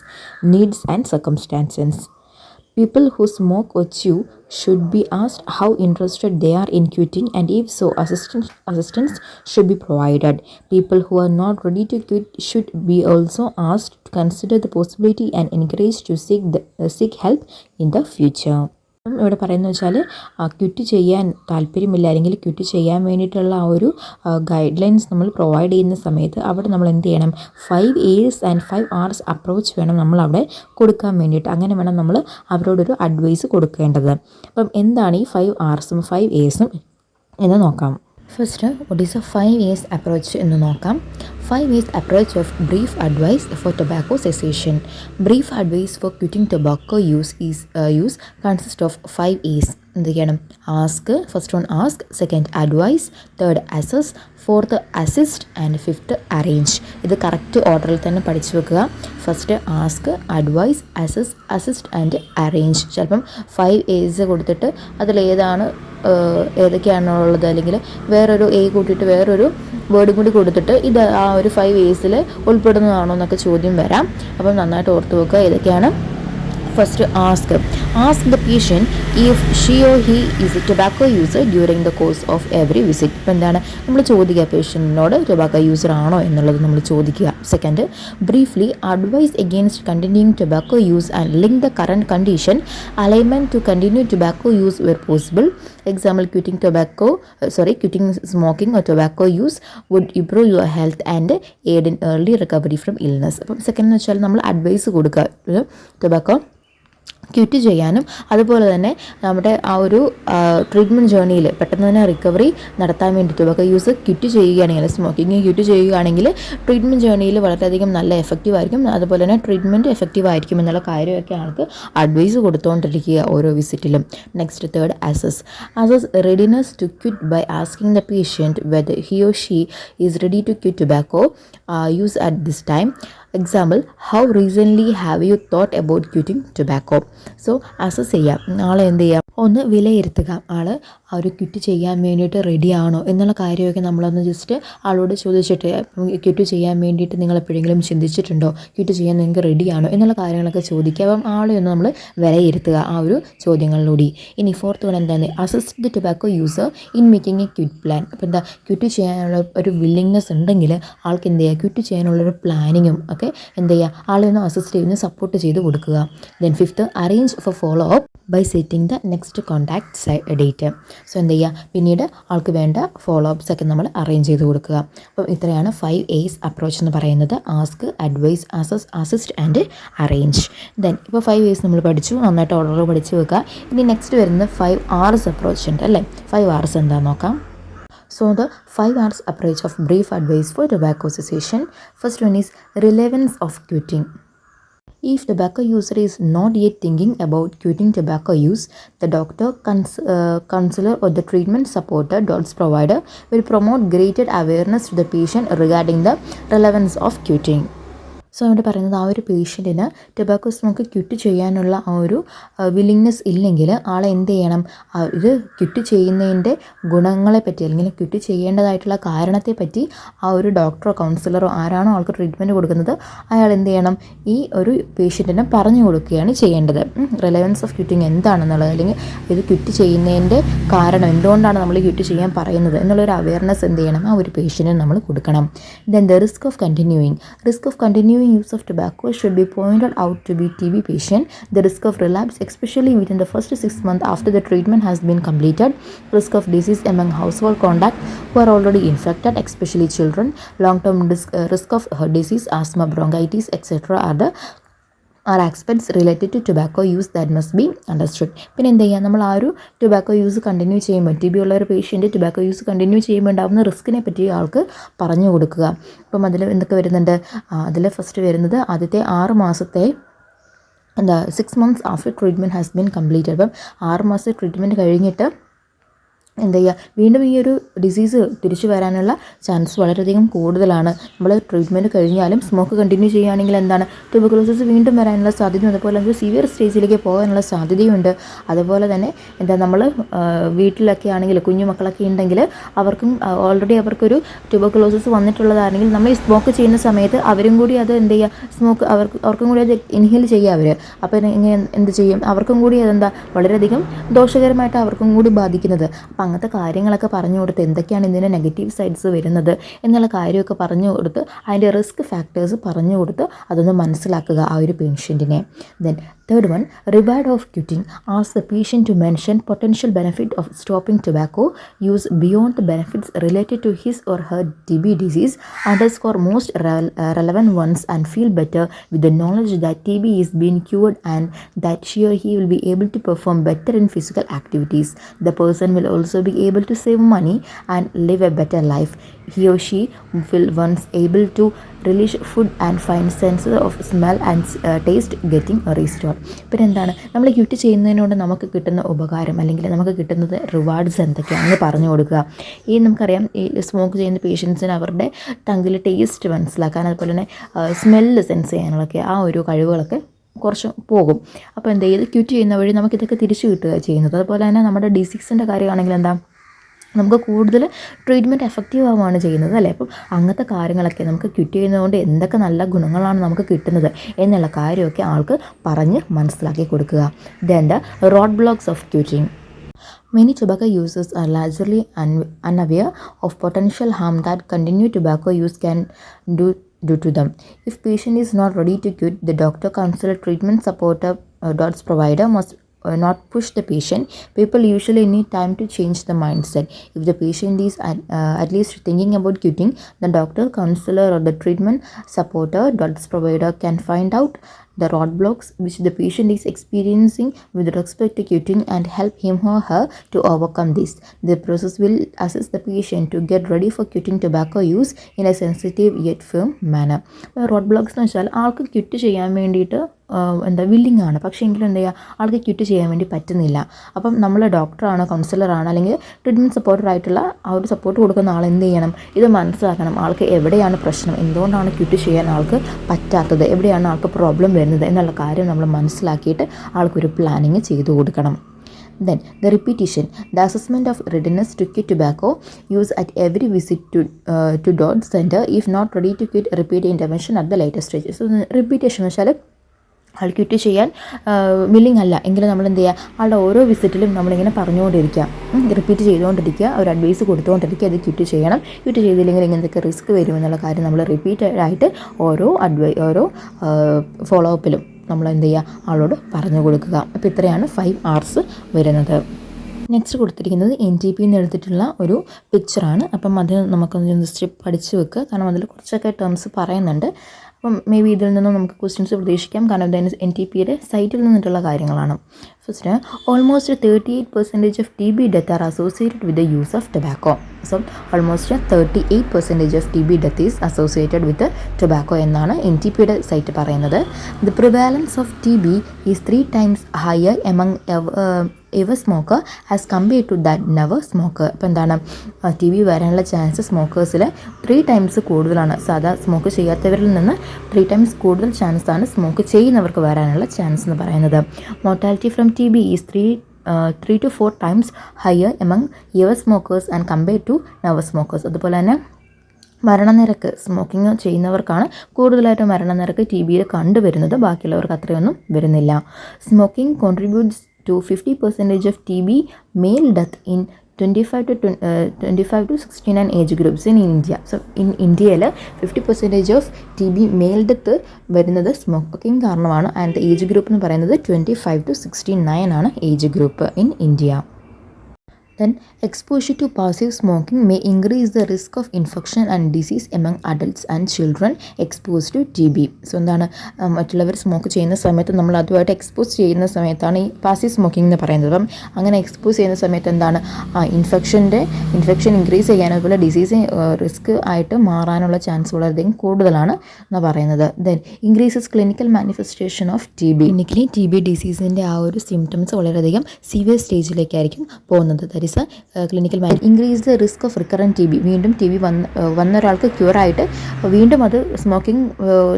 needs and circumstances. People who smoke or chew should be asked how interested they are in quitting, and if so, assistance should be provided. People who are not ready to quit should be also asked to consider the possibility and encouraged to seek help in the future. ഇവിടെ പറയുന്നത് വെച്ചാൽ quit ചെയ്യാൻ താല്പര്യമില്ല അല്ലെങ്കിൽ quit ചെയ്യാൻ വേണ്ടിയിട്ടുള്ള ആ ഒരു ഗൈഡ് ലൈൻസ് നമ്മൾ പ്രൊവൈഡ് ചെയ്യുന്ന സമയത്ത് അവിടെ നമ്മൾ എന്ത് ചെയ്യണം, 5 A's ആൻഡ് 5 R's അപ്രോച്ച് വേണം നമ്മൾ അവിടെ കൊടുക്കാൻ വേണ്ടിയിട്ട്. അങ്ങനെ വേണം നമ്മൾ അവരോടൊരു അഡ്വൈസ് കൊടുക്കേണ്ടത്. അപ്പം എന്താണ് ഈ 5 R'സും 5 A'സും എന്ന് നോക്കാം. First what is A 5 A's approach എന്ന് നോക്കാം. 5 A's approach of brief advice for tobacco cessation. Brief advice for quitting tobacco use consists of 5 A's. എന്ത് ചെയ്യണം, ask, first one ask, second advise, third assess, fourth assist and fifth arrange. ഇത് correct ഓർഡറിൽ തന്നെ പഠിച്ചു വെക്കുക. First ask, advise, assist and arrange. ചിലപ്പം 5 A's കൊടുത്തിട്ട് ഏതൊക്കെയാണുള്ളത് അല്ലെങ്കിൽ വേറൊരു എ കൂട്ടിയിട്ട് വേറൊരു വേർഡും കൂടി കൊടുത്തിട്ട് ഇത് ആ ഒരു 5 A'സിൽ ഉൾപ്പെടുന്നതാണോ എന്നൊക്കെ ചോദ്യം വരാം. അപ്പം നന്നായിട്ട് ഓർത്ത് വെക്കുക ഏതൊക്കെയാണ്. First ask the patient if she or he is A tobacco user during the course of every visit. ഇപ്പം എന്താണ് നമ്മൾ ചോദിക്കുക, പേഷ്യൻറ്റിനോട് ടൊബാക്കോ യൂസർ ആണോ എന്നുള്ളത് നമ്മൾ ചോദിക്കുക. Second, briefly advise against continuing tobacco use and link the current condition alignment to continue tobacco use where possible. Example, quitting smoking or tobacco use would improve your health and aid in early recovery from illness. അപ്പം second എന്ന് വെച്ചാൽ നമ്മൾ advice കൊടുക്കുക tobacco quit ചെയ്യാനും അതുപോലെ തന്നെ നമ്മുടെ ആ ഒരു ട്രീറ്റ്മെൻറ്റ് ജേർണിയിൽ പെട്ടെന്ന് തന്നെ റിക്കവറി നടത്താൻ വേണ്ടി ടൊബാക്കോ യൂസ് ക്വിറ്റ് ചെയ്യുകയാണെങ്കിൽ, സ്മോക്കിങ് ക്വിറ്റ് ചെയ്യുകയാണെങ്കിൽ ട്രീറ്റ്മെൻറ്റ് ജേർണിയിൽ വളരെയധികം നല്ല എഫക്റ്റീവ് ആയിരിക്കും. അതുപോലെ തന്നെ ട്രീറ്റ്മെൻറ്റ് എഫക്റ്റീവ് ആയിരിക്കും എന്നുള്ള കാര്യമൊക്കെ ആൾക്ക് അഡ്വൈസ് കൊടുത്തുകൊണ്ടിരിക്കുക ഓരോ വിസിറ്റിലും. Next, third assess readiness to quit by asking the patient whether he or she is ready to quit tobacco use at this time. Example, how recently have you thought about quitting tobacco. So assess ചെയ്യാം, ആളെ എന്ത് ചെയ്യാം, ഒന്ന് വിലയിരുത്തുക. ആൾ ആ ഒരു quit ചെയ്യാൻ വേണ്ടിയിട്ട് റെഡിയാണോ എന്നുള്ള കാര്യമൊക്കെ നമ്മളൊന്ന് ജസ്റ്റ് ആളോട് ചോദിച്ചിട്ട്, ക്വിറ്റ് ചെയ്യാൻ വേണ്ടിയിട്ട് നിങ്ങൾ എപ്പോഴെങ്കിലും ചിന്തിച്ചിട്ടുണ്ടോ, ക്വിറ്റ് ചെയ്യാൻ നിങ്ങൾക്ക് റെഡിയാണോ എന്നുള്ള കാര്യങ്ങളൊക്കെ ചോദിക്കുക. അപ്പം ആളെ ഒന്ന് നമ്മൾ വിലയിരുത്തുക ആ ഒരു ചോദ്യങ്ങളിലൂടെ. ഇനി ഫോർത്ത് വൺ എന്താണ്, assist the tobacco user in making A quit plan. അപ്പോൾ എന്താ, ക്വിറ്റ് ചെയ്യാനുള്ള ഒരു വില്ലിങ്നെസ് ഉണ്ടെങ്കിൽ ആൾക്ക് എന്ത് ചെയ്യുക, ക്വിറ്റ് ചെയ്യാനുള്ളൊരു പ്ലാനിങ്ങും ഒക്കെ എന്ത് ചെയ്യുക, ആളെ ഒന്ന് അസിസ്റ്റ് ചെയ്യുന്ന സപ്പോർട്ട് ചെയ്ത് കൊടുക്കുക. Then fifth, arrange for follow up by setting the next contact date. So എന്ത് ചെയ്യുക, പിന്നീട് ആൾക്ക് വേണ്ട ഫോളോ അപ്സ് ഒക്കെ നമ്മൾ അറേഞ്ച് ചെയ്ത് കൊടുക്കുക. അപ്പം ഇത്രയാണ് 5 A's അപ്രോച്ച് എന്ന് പറയുന്നത്. Ask, advise, assist and arrange. Then ഇപ്പോൾ 5 A's നമ്മൾ പഠിച്ചു, നന്നായിട്ട് ഓർഡർ പഠിച്ചു വെക്കുക. ഇനി നെക്സ്റ്റ് വരുന്നത് 5 R's അപ്രോച്ച് ഉണ്ട് അല്ലേ. 5 R's എന്താണെന്ന് നോക്കാം. So the 5 R's approach of brief advice for tobacco cessation. First one is relevance of quitting. If tobacco user is not yet thinking about quitting tobacco use, the doctor, counselor or the treatment supporter DOTS provider will promote greater awareness to the patient regarding the relevance of quitting. So അവിടെ പറയുന്നത് ആ ഒരു പേഷ്യൻറ്റിന് tobacco smoke quit ചെയ്യാനുള്ള ആ ഒരു willingness ഇല്ലെങ്കിൽ ആളെ എന്ത് ചെയ്യണം, ഇത് ക്വിറ്റ് ചെയ്യുന്നതിൻ്റെ ഗുണങ്ങളെ പറ്റി അല്ലെങ്കിൽ ക്വിറ്റ് ചെയ്യേണ്ടതായിട്ടുള്ള കാരണത്തെ പറ്റി ആ ഒരു ഡോക്ടറോ കൗൺസിലറോ ആരാണോ ആൾക്ക് ട്രീറ്റ്മെൻറ്റ് കൊടുക്കുന്നത് അയാൾ എന്ത് ചെയ്യണം, ഈ ഒരു പേഷ്യൻറ്റിന് പറഞ്ഞു കൊടുക്കുകയാണ് ചെയ്യേണ്ടത്. റിലവൻസ് ഓഫ് ക്വിറ്റിങ് എന്താണെന്നുള്ളത്, അല്ലെങ്കിൽ ഇത് ക്വിറ്റ് ചെയ്യുന്നതിൻ്റെ കാരണം എന്തുകൊണ്ടാണ് നമ്മൾ ക്വിറ്റ് ചെയ്യാൻ പറയുന്നത് എന്നുള്ളൊരു അവയർനെസ് എന്ത് ചെയ്യണം, ആ ഒരു പേഷ്യൻറ്റിന് നമ്മൾ കൊടുക്കണം. Then the risk of continuing use of tobacco should be pointed out to be TB patient. The risk of relapse, especially within the first 6 months after the treatment has been completed. Risk of disease among household contact who are already infected, especially children. Long-term risk of heart disease, asthma, bronchitis, etc. are aspects related to tobacco use that must be understood. പിന്നെ എന്ത് ചെയ്യുക, നമ്മൾ ആ ഒരു tobacco use continue ചെയ്യുമ്പോൾ, TB ഉള്ള ഒരു patient tobacco use continue ചെയ്യുമ്പോൾ ഉണ്ടാകുന്ന റിസ്കിനെ പറ്റി ആൾക്ക് പറഞ്ഞു കൊടുക്കുക. അപ്പം അതിൽ എന്തൊക്കെ വരുന്നുണ്ട്, അതിൽ ഫസ്റ്റ് വരുന്നത് ആദ്യത്തെ 6 മാസത്തെ 6 months after treatment has been completed. അപ്പം 6 മാസത്തെ ട്രീറ്റ്മെൻറ്റ് കഴിഞ്ഞിട്ട് എന്ത് ചെയ്യുക, വീണ്ടും ഈ ഒരു ഡിസീസ് തിരിച്ചു വരാനുള്ള ചാൻസ് വളരെയധികം കൂടുതലാണ്. നമ്മൾ ട്രീറ്റ്മെൻറ്റ് കഴിഞ്ഞാലും സ്മോക്ക് കണ്ടിന്യൂ ചെയ്യുകയാണെങ്കിൽ എന്താണ്, ട്യൂബർകുലോസിസ് വീണ്ടും വരാനുള്ള സാധ്യതയും അതുപോലെ ഒരു സിവിയർ സ്റ്റേജിലേക്ക് പോകാനുള്ള സാധ്യതയുണ്ട്. അതുപോലെ തന്നെ നമ്മൾ വീട്ടിലൊക്കെ ആണെങ്കിൽ കുഞ്ഞു മക്കളൊക്കെ ഉണ്ടെങ്കിൽ അവർക്കും ഓൾറെഡി അവർക്കൊരു ട്യൂബർകുലോസിസ് വന്നിട്ടുള്ളതാണെങ്കിൽ നമ്മൾ ഈ സ്മോക്ക് ചെയ്യുന്ന സമയത്ത് അവരും കൂടി അത് എന്ത് ചെയ്യുക, സ്മോക്ക് അവർക്കും കൂടി അത് ഇൻഹേൽ ചെയ്യുക അവർ. അപ്പോൾ ഇങ്ങനെ എന്ത് ചെയ്യും, അവർക്കും കൂടി അതെന്താ വളരെയധികം ദോഷകരമായിട്ട് അവർക്കും കൂടി ബാധിക്കുന്നത്. അപ്പം അങ്ങനത്തെ കാര്യങ്ങളൊക്കെ പറഞ്ഞു കൊടുത്ത് എന്തൊക്കെയാണ് ഇതിൻ്റെ നെഗറ്റീവ് സൈഡ്സ് വരുന്നത് എന്നുള്ള കാര്യമൊക്കെ പറഞ്ഞു കൊടുത്ത് അതിൻ്റെ റിസ്ക് ഫാക്ടേഴ്സ് പറഞ്ഞു കൊടുത്ത് അതൊന്ന് മനസ്സിലാക്കുക ആ ഒരു പേഷ്യൻറ്റിനെ. Then third one, reward of quitting. Ask the patient to mention potential benefit of stopping tobacco use beyond the benefits related to his or her TB disease. Underscore most relevant ones and feel better with the knowledge that TB is being cured and that she or he will be able to perform better in physical activities. The person will also be able to save money and live a better life. He or she will once able to relish food and find senses of smell and taste getting restored. പിന്നെ എന്താണ്, നമ്മൾ quit ചെയ്യുന്നതിനോട് നമുക്ക് കിട്ടുന്ന ഉപകാരം അല്ലെങ്കിൽ നമുക്ക് കിട്ടുന്നത് rewards എന്തൊക്കെയാണെന്ന് പറഞ്ഞു കൊടുക്കുക. ഈ നമുക്കറിയാം, ഈ സ്മോക്ക് ചെയ്യുന്ന പേഷ്യൻസിന് അവരുടെ ടങ്കിൽ ടേസ്റ്റ് മനസ്സിലാക്കാൻ അതുപോലെ തന്നെ സ്മെല്ല് സെൻസ് ചെയ്യാനുള്ളൊക്കെ ആ ഒരു കഴിവുകളൊക്കെ കുറച്ച് പോകും. അപ്പോൾ എന്ത് ചെയ്ത് ക്വിറ്റ് ചെയ്യുന്ന വഴി നമുക്കിതൊക്കെ തിരിച്ചു കിട്ടുക ചെയ്യുന്നത്. അതുപോലെ തന്നെ നമ്മുടെ ഡിസീസിൻ്റെ കാര്യമാണെങ്കിൽ എന്താ, നമുക്ക് കൂടുതൽ ട്രീറ്റ്മെൻറ്റ് എഫക്റ്റീവ് ആവുകയാണ് ചെയ്യുന്നത് അല്ലേ. അപ്പം അങ്ങനത്തെ കാര്യങ്ങളൊക്കെ നമുക്ക് ക്വിറ്റ് ചെയ്യുന്നതുകൊണ്ട് എന്തൊക്കെ നല്ല ഗുണങ്ങളാണ് നമുക്ക് കിട്ടുന്നത് എന്നുള്ള കാര്യമൊക്കെ ആൾക്ക് പറഞ്ഞ് മനസ്സിലാക്കി കൊടുക്കുക. Then the road blocks of quitting. Many tobacco users are largely unaware of potential harm that continued tobacco use can do to them. If patient is not ready to quit, the doctor, counselor, treatment supporter, DOTS provider must not push the patient. People usually need time to change the mindset. If the patient is at least thinking about quitting, the doctor, counselor or the treatment supporter, DOTS provider can find out the roadblocks which the patient is experiencing with respect to quitting and help him or her to overcome this. The process will assist the patient to get ready for quitting tobacco use in a sensitive yet firm manner. Roadblocks എന്ന് വെച്ചാൽ ആൾക്ക് quit ചെയ്യാൻ വേണ്ടിയിട്ട് willing ആണ്, പക്ഷേ എങ്കിലും എന്ത് ചെയ്യുക, ആൾക്ക് ക്വിറ്റ് ചെയ്യാൻ വേണ്ടി പറ്റുന്നില്ല. അപ്പം നമ്മൾ ഡോക്ടറാണ്, കൗൺസിലറാണ് അല്ലെങ്കിൽ ട്രീറ്റ്മെൻറ്റ് സപ്പോർട്ടറായിട്ടുള്ള ആ ഒരു സപ്പോർട്ട് കൊടുക്കുന്ന ആൾ എന്ത് ചെയ്യണം, ഇത് മനസ്സിലാക്കണം. ആൾക്ക് എവിടെയാണ് പ്രശ്നം, എന്തുകൊണ്ടാണ് ക്വിറ്റ് ചെയ്യാൻ ആൾക്ക് പറ്റാത്തത്, എവിടെയാണ് ആൾക്ക് പ്രോബ്ലം വരുന്നത് എന്നുള്ള കാര്യം നമ്മൾ മനസ്സിലാക്കിയിട്ട് ആൾക്കൊരു പ്ലാനിങ് ചെയ്തു കൊടുക്കണം. Then the repetition, the assessment of readiness to quit tobacco use at every visit to DOTS center. If not ready to quit, repeat intervention at the later stage. So repetition വെച്ചാൽ ആൾ quit ചെയ്യാൻ willing അല്ല എങ്കിലും നമ്മൾ എന്ത് ചെയ്യുക, ആളുടെ ഓരോ വിസിറ്റിലും നമ്മളിങ്ങനെ പറഞ്ഞുകൊണ്ടിരിക്കുക, റിപ്പീറ്റ് ചെയ്തുകൊണ്ടിരിക്കുക, ഒരു അഡ്വൈസ് കൊടുത്തുകൊണ്ടിരിക്കുക, അത് ക്വിറ്റ് ചെയ്യണം, ക്വിറ്റ് ചെയ്തില്ലെങ്കിൽ ഇങ്ങനത്തെ റിസ്ക് വരുമെന്നുള്ള കാര്യം നമ്മൾ റിപ്പീറ്റഡായിട്ട് ഓരോ ഫോളോ അപ്പിലും നമ്മൾ എന്ത് ചെയ്യുക, ആളോട് പറഞ്ഞു കൊടുക്കുക. അപ്പോൾ ഇത്രയാണ് 5 hours വരുന്നത്. നെക്സ്റ്റ് കൊടുത്തിരിക്കുന്നത് NTP എന്ന് എടുത്തിട്ടുള്ള ഒരു പിക്ചറാണ്. അപ്പം അത് നമുക്കൊന്ന് ജസ്റ്റ് പഠിച്ചു വെക്കുക, കാരണം അതിൽ കുറച്ചൊക്കെ ടേംസ് പറയുന്നുണ്ട്. അപ്പം മേ ബി ഇതിൽ നിന്നും നമുക്ക് ക്വസ്റ്റ്യൻസ് പ്രതീക്ഷിക്കാം, കാരണം ഇത് NTPയുടെ സൈറ്റിൽ നിന്നിട്ടുള്ള കാര്യങ്ങളാണ്. First, almost 38% of TB deaths are associated with the use of tobacco. So, almost 38% of TB death is associated with the tobacco എന്നാണ് NTPയുടെ സൈറ്റ് പറയുന്നത്. The prevalence of TB is 3 times higher among ever smoker as compared to that never smoker. അപ്പോൾ എന്താണ് TB വരാനുള്ള chance സ്മോക്കേഴ്സിൽ 3 times കൂടുതലാണ്. സാധാ smoke ചെയ്യാത്തവരിൽ നിന്ന് 3 times കൂടുതൽ ചാൻസാണ് smoke ചെയ്യുന്നവർക്ക് വരാനുള്ള ചാൻസ് എന്ന് പറയുന്നത്. Mortality from TB is 3 to 4 times higher among ever smokers and compared to never smokers. അതുപോലെ തന്നെ മരണനിരക്ക് സ്മോക്കിംഗ് ചെയ്യുന്നവർക്കാണ് കൂടുതലായിട്ട് മരണനിരക്ക് TBയിൽ കണ്ടുവരുന്നത്. ബാക്കിയുള്ളവർക്ക് അത്രയൊന്നും വരുന്നില്ല. Smoking contributes to 50% of TB male death in 25 to 69 age groups in India. So in ഇന്ത്യയിൽ 50% of TB male death വരുന്നത് സ്മോക്കിംഗ് കാരണമാണ്. ആൻഡ് the age group എന്ന് പറയുന്നത് 25 to 69 ആണ് age group in India. Then exposure to passive smoking may increase the risk of infection and disease among adults and children exposed to TB. So എന്താണ് മറ്റുള്ളവർ smoke ചെയ്യുന്ന സമയത്ത് നമ്മൾ അതുമായിട്ട് expose ചെയ്യുന്ന സമയത്താണ് ഈ പാസീവ് സ്മോക്കിംഗ് എന്ന് പറയുന്നത്. അപ്പം അങ്ങനെ എക്സ്പോസ് ചെയ്യുന്ന സമയത്ത് എന്താണ് ഇൻഫെക്ഷൻ ഇൻക്രീസ് ചെയ്യാൻ അതുപോലെ ഡിസീസ് റിസ്ക് ആയിട്ട് മാറാനുള്ള ചാൻസ് വളരെയധികം കൂടുതലാണ് എന്ന് പറയുന്നത്. Then increases clinical manifestation of TB. Clinically TB ഡിസീസിൻ്റെ ആ ഒരു സിംറ്റംസ് വളരെയധികം സിവിയർ സ്റ്റേജിലേക്കായിരിക്കും പോകുന്നത്. Clinical increase the risk of recurrent TB. വീണ്ടും TB വന്ന ഒരാൾക്ക് ക്യൂറായിട്ട് വീണ്ടും അത് സ്മോക്കിംഗ്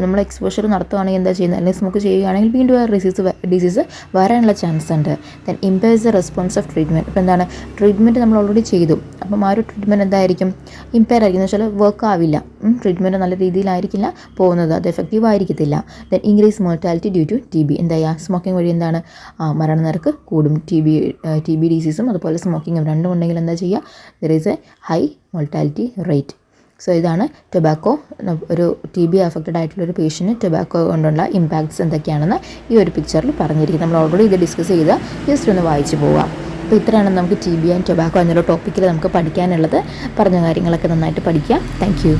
നമ്മൾ എക്സ്പോഷർ നടത്തുകയാണെങ്കിൽ എന്താ ചെയ്യുന്നത്, അല്ലെങ്കിൽ സ്മോക്ക് ചെയ്യുകയാണെങ്കിൽ വീണ്ടും ആ ഡിസീസ് വരാനുള്ള ചാൻസ് ഉണ്ട്. Then impairs the response of treatment. ഇപ്പോൾ എന്താണ് ട്രീറ്റ്മെൻറ്റ് നമ്മൾ ഓൾറെഡി ചെയ്തു, അപ്പം ആ ഒരു ട്രീറ്റ്മെൻറ്റ് എന്തായിരിക്കും ഇമ്പയർ ആയിരിക്കും എന്ന് വെച്ചാൽ വർക്ക് ആവില്ല. ട്രീറ്റ്മെൻറ്റ് നല്ല രീതിയിലായിരിക്കില്ല പോകുന്നത്, അത് എഫക്റ്റീവ് ആയിരിക്കത്തില്ല. Then increase mortality due to TB. എന്താ ചെയ്യുക സ്മോക്കിംഗ് വഴി എന്താണ് മരണനിരക്ക് കൂടും. TB ഡിസീസും അതുപോലെ സ്മോക്കിംഗ് രണ്ടും ഉണ്ടെങ്കിൽ എന്താ ചെയ്യുക there is A high mortality rate. So ഇതാണ് ടൊബാക്കോ ഒരു TB അഫക്റ്റഡ് ആയിട്ടുള്ളൊരു പേഷ്യൻറ്റ് ടൊബാക്കോ കൊണ്ടുള്ള ഇമ്പാക്ട്സ് എന്തൊക്കെയാണെന്ന് ഈ ഒരു പിക്ചറിൽ പറഞ്ഞിരിക്കുന്നത്. നമ്മൾ ഓൾറെഡി ഇത് ഡിസ്കസ് ചെയ്ത് ജസ്റ്റ് ഒന്ന് വായിച്ച് പോവാം. അപ്പോൾ ഇത്രയാണ് നമുക്ക് TB ആൻഡ് ടൊബാക്കോ എന്നുള്ള ടോപ്പിക്കിൽ നമുക്ക് പഠിക്കാനുള്ളത്. പറഞ്ഞ കാര്യങ്ങളൊക്കെ നന്നായിട്ട് പഠിക്കുക. Thank you.